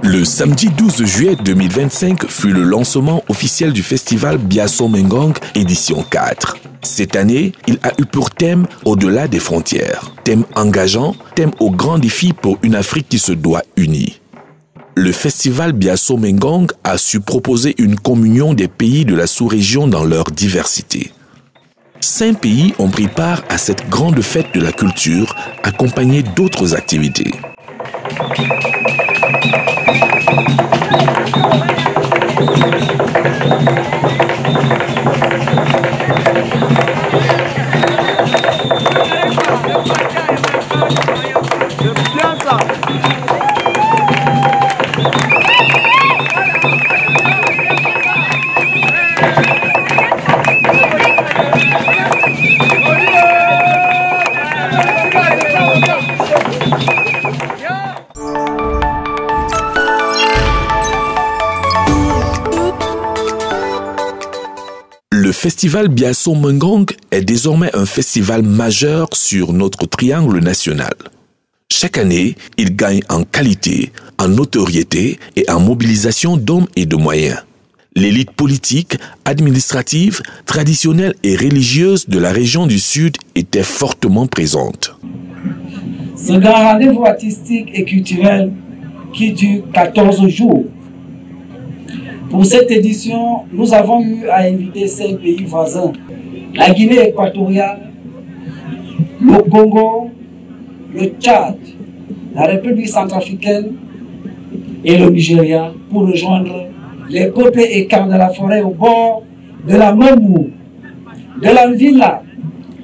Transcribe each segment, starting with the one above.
Le samedi 12 juillet 2025 fut le lancement officiel du festival Biasso Mengong édition 4. Cette année, il a eu pour thème « Au-delà des frontières ». Thème engageant, thème aux grands défis pour une Afrique qui se doit unie. Le festival Biasso Mengong a su proposer une communion des pays de la sous-région dans leur diversité. 5 pays ont pris part à cette grande fête de la culture, accompagnée d'autres activités. Le festival Biasso Mengong est désormais un festival majeur sur notre triangle national. Chaque année, il gagne en qualité, en notoriété et en mobilisation d'hommes et de moyens. L'élite politique, administrative, traditionnelle et religieuse de la région du Sud était fortement présente. Ce grand rendez-vous artistique et culturel qui dure 14 jours. Pour cette édition, nous avons eu à inviter 5 pays voisins, la Guinée équatoriale, le Congo, le Tchad, la République centrafricaine et le Nigeria pour rejoindre les peuples écarts de la forêt au bord de la Mamou, de la Villa,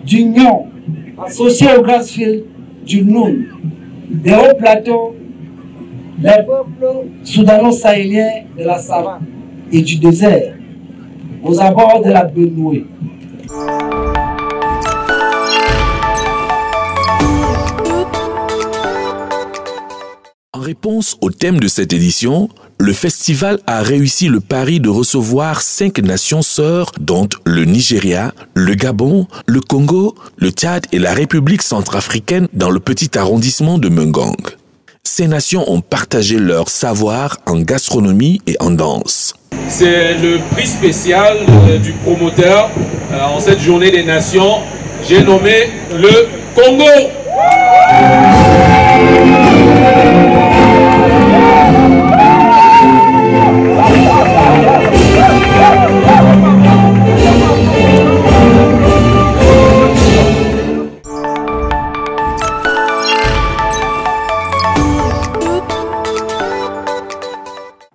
du Nyon, associé au Grassfield, du Noun, des hauts plateaux, les peuples soudano-sahéliens de la savane et du désert, aux abords de la Benoué. En réponse au thème de cette édition, le festival a réussi le pari de recevoir 5 nations sœurs, dont le Nigeria, le Gabon, le Congo, le Tchad et la République centrafricaine dans le petit arrondissement de Mengong. Ces nations ont partagé leur savoir en gastronomie et en danse. C'est le prix spécial du promoteur en cette journée des nations. J'ai nommé le Congo.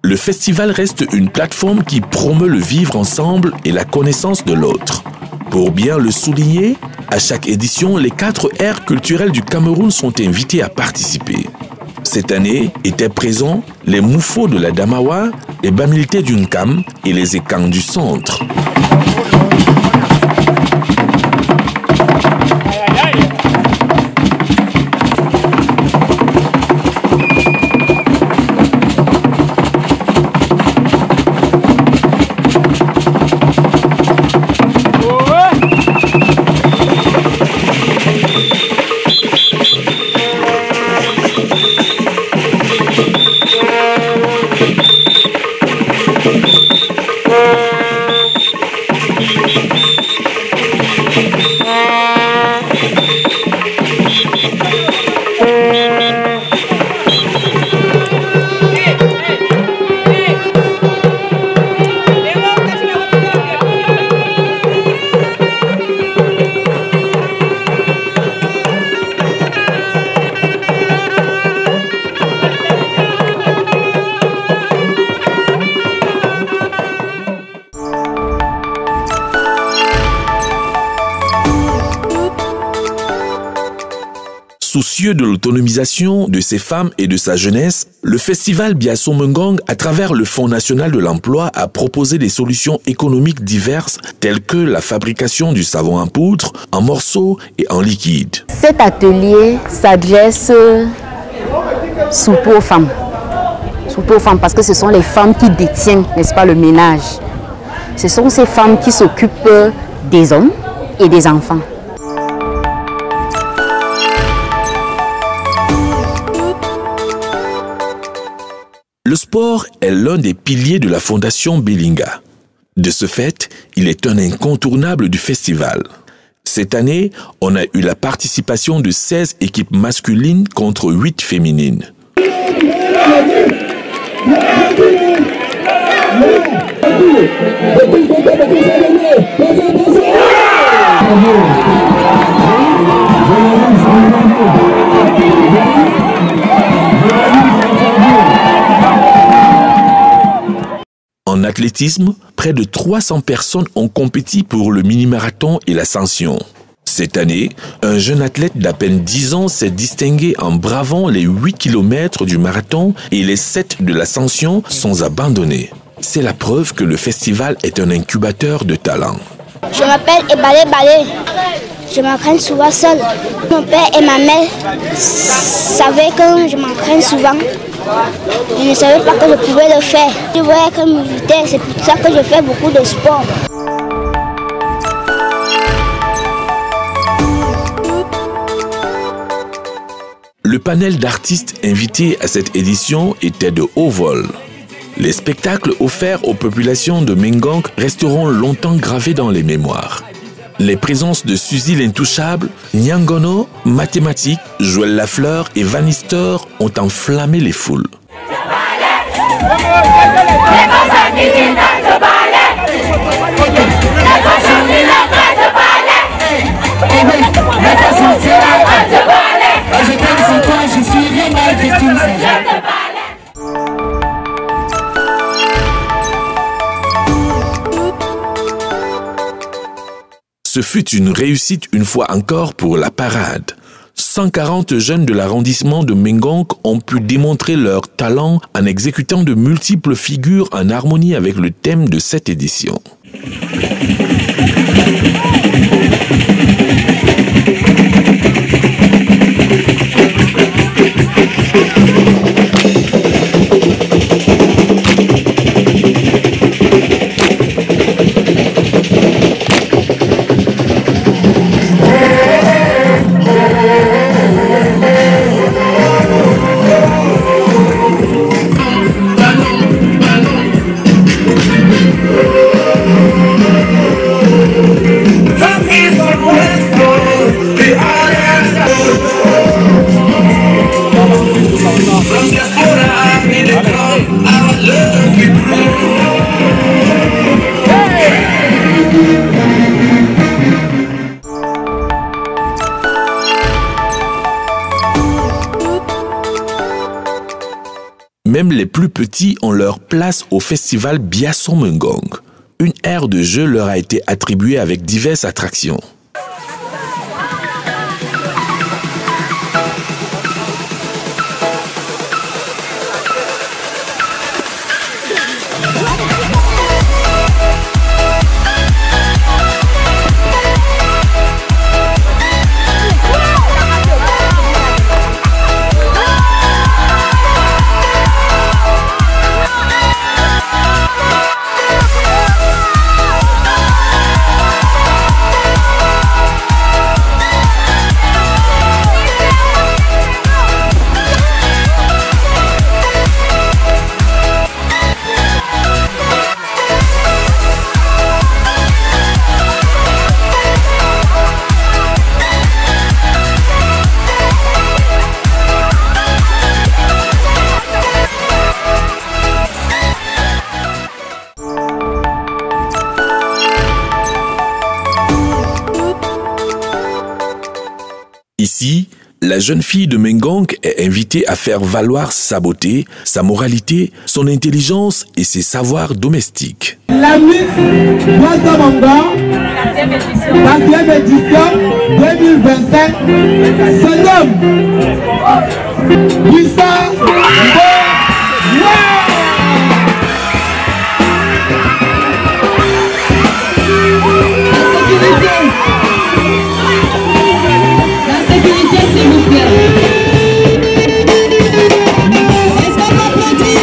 Le festival reste une plateforme qui promeut le vivre ensemble et la connaissance de l'autre. Pour bien le souligner, à chaque édition, les 4 aires culturelles du Cameroun sont invités à participer. Cette année étaient présents les Moufos de la Damawa, les Bamiltés du Nkam et les Ekang du centre. Soucieux de l'autonomisation de ces femmes et de sa jeunesse, le festival Biasso Mengong, à travers le Fonds national de l'emploi, a proposé des solutions économiques diverses telles que la fabrication du savon en poudre, en morceaux et en liquide. Cet atelier s'adresse surtout aux femmes. Surtout aux femmes parce que ce sont les femmes qui détiennent, n'est-ce pas, le ménage. Ce sont ces femmes qui s'occupent des hommes et des enfants. Le sport est l'un des piliers de la Fondation Belinga. De ce fait, il est un incontournable du festival. Cette année, on a eu la participation de 16 équipes masculines contre 8 féminines. En athlétisme, près de 300 personnes ont compéti pour le mini-marathon et l'ascension. Cette année, un jeune athlète d'à peine 10 ans s'est distingué en bravant les 8 km du marathon et les 7 de l'ascension sans abandonner. C'est la preuve que le festival est un incubateur de talent. Je m'appelle Ebalé Balé. Je m'entraîne souvent seul. Mon père et ma mère savaient que je m'entraîne souvent. Je ne savais pas que je pouvais le faire. Je voyais que je militais, c'est pour ça que je fais beaucoup de sport. Le panel d'artistes invités à cette édition était de haut vol. Les spectacles offerts aux populations de Mengong resteront longtemps gravés dans les mémoires. Les présences de Suzy l'Intouchable, Nyangono, Mathématiques, Joël Lafleur et Vanister ont enflammé les foules. Ce fut une réussite une fois encore pour la parade. 140 jeunes de l'arrondissement de Mengong ont pu démontrer leur talent en exécutant de multiples figures en harmonie avec le thème de cette édition. Même les plus petits ont leur place au festival Biasso Mengong. Une aire de jeu leur a été attribuée avec diverses attractions. Ici, la jeune fille de Mengong est invitée à faire valoir sa beauté, sa moralité, son intelligence et ses savoirs domestiques. La Miss Biasso Mengong, 4e édition 2025, se nomme Wissa La sécurité, s'il vous plaît. Est-ce qu'on peut applaudir?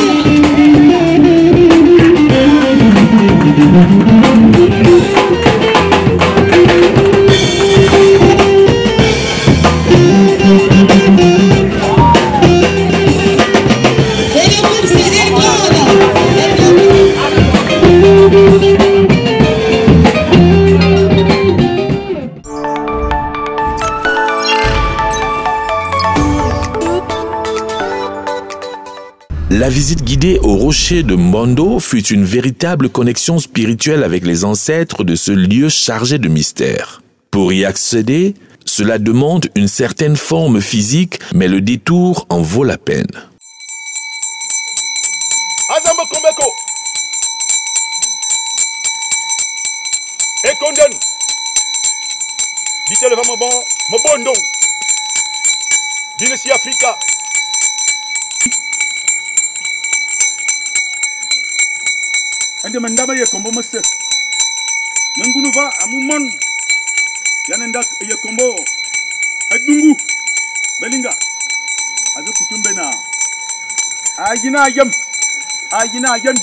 La visite guidée au rocher de Mbondo fut une véritable connexion spirituelle avec les ancêtres de ce lieu chargé de mystère. Pour y accéder, cela demande une certaine forme physique, mais le détour en vaut la peine. Azamba Kombeko Ekondon Ditele va Mbondo Binesi Africa Ande mandaba ye kombo mose Nangunu va amumon Yanendak ye kombo Adungu Belinga Azakutumbe na Agina ayam Agina ayan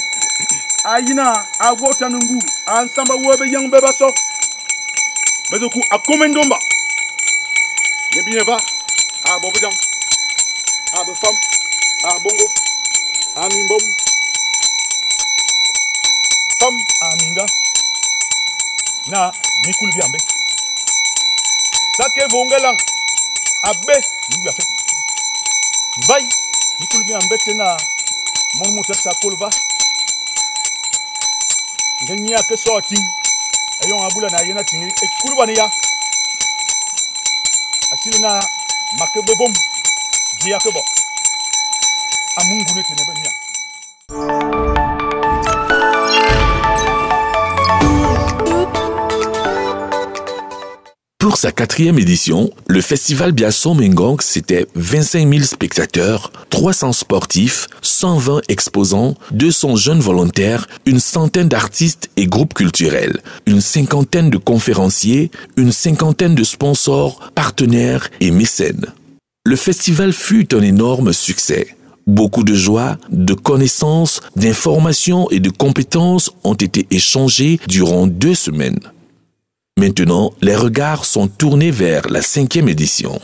Agina agota nungu Ansamba wobe yang bebaso Bezoku akomendomba Nebineva Abobidam Abefam Abongo Aminbom Fam Aminga Na Mikul Biambe Sake Vongelang Abe Nugafe Vai Mikul Biambe tena Mon muta sakolva Ngenya ke sorti ayon abula na yena tingi e kulbani ya Asilna makebobom dia kebo Amungu ne tenebenya Pour sa 4e édition, le festival Biasso Mengong, c'était 25 000 spectateurs, 300 sportifs, 120 exposants, 200 jeunes volontaires, une centaine d'artistes et groupes culturels, une cinquantaine de conférenciers, une cinquantaine de sponsors, partenaires et mécènes. Le festival fut un énorme succès. Beaucoup de joie, de connaissances, d'informations et de compétences ont été échangés durant 2 semaines. Maintenant, les regards sont tournés vers la 5e édition.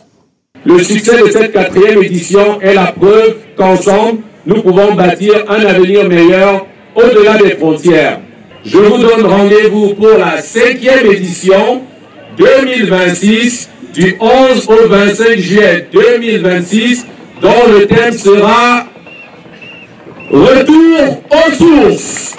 Le succès de cette 4e édition est la preuve qu'ensemble, nous pouvons bâtir un avenir meilleur au-delà des frontières. Je vous donne rendez-vous pour la 5e édition 2026 du 11 au 25 juillet 2026 dont le thème sera « Retour aux sources ».